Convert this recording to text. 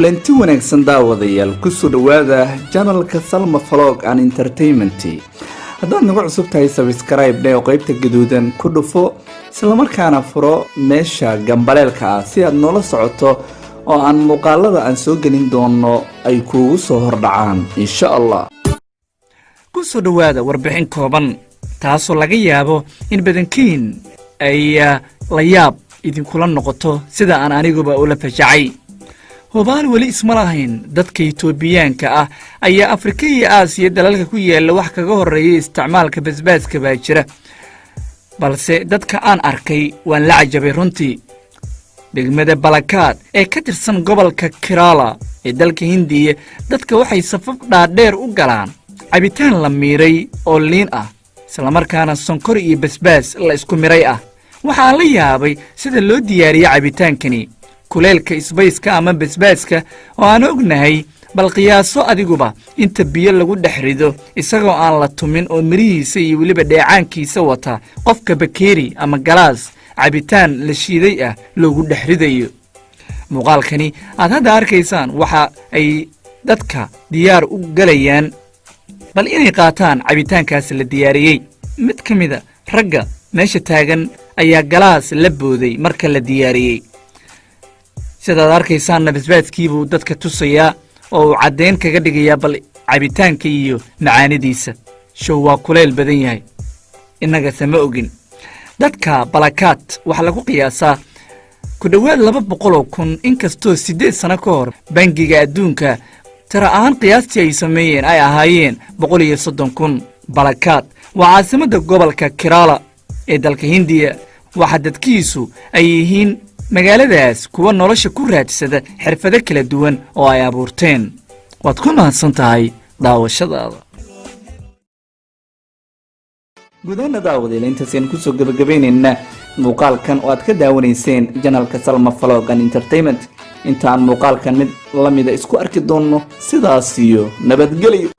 kulanti wanaagsan daawadayaal ku soo dhawaada channelka Salma Vlog and Entertainment. haddaad nagu cusub tahay subscribe oo qaybta gaduudan ku dhufo isla markaana furo meesha gambaleelka ah si aad noola socoto oo aan muuqaalada aan soo gelin doono ay kuugu soo hordhacaan insha Allah. ku soo dhawaada warbixin kooban taasoo laga yaabo in badankiin ay la yaab idinkula noqoto sida aan aniguba ula fajacay. hubaal wali isma lahayn dadka Itoobiyaanka ah ayaa Afrika iyo Aasiya dalalka ku yaala wax kaga horeeyay isticmaalka basbaaska baa jira, balse dadka aan arkay waan la cajabay runtii. degmada Balakaad ee ka tirsan gobolka Kerala ee dalka Hindiya, dadka waxay safaf dhaadheer u galaan cabitaan la miiray oo liin ah isla markaana sonkor iyo basbaas la isku miray ah. waxaa la yaabay sida loo diyaariyay cabitaankani, kuleelka isbayska ama basbaaska oo aan ognahay, bal qiyaaso adiguba inta biyo lagu dhexrido isagoo aan la tumin oo mirihiisa iyo weliba dheecaankiisa wata qofka bakeeri ama galaas cabitaan la shiiday ah loogu dhexridayo. muuqaalkani aad hadda arkaysaan waxa ay dadka diyaar u galayaan bal inay qaataan cabitaankaas la diyaariyey. mid ka mid ragga meesha taagan ayaa galaas la booday marka la diyaariyey. sidaad arkaysaan basbaaskiibuu dadka tusayaa oo uu caddeyn kaga dhigayaa bal cabitaanka iyo macaanidiisa. show waa kuleyl badan yahay, innaga sama ogin. dadka Balakaad waxaa lagu qiyaasaa ku dhowaad 200,000, inkastoo 8 sano ka hor bangiga adduunka tira ahaan qiyaastii ay sameeyeen ay ahaayeen 130,000. Balakaad waa caasimadda gobolka Kerala ee dalka Hindiya. waxa dadkiisu ay yihiin magaaladaas kuwa nolosha ku raadsada xirfado kala duwan oo ay abuurteen. waad ku mahadsan tahay daawashadaada. gudaha daawadayaal intaasaan ku soo gabagabeynayna muuqaalkan oo aad ka daawanayseen channelka Salma Vlog and Entertainment. intaan muuqaalkan mid la mid isku arki doono sidaas iyo nabadgelyo.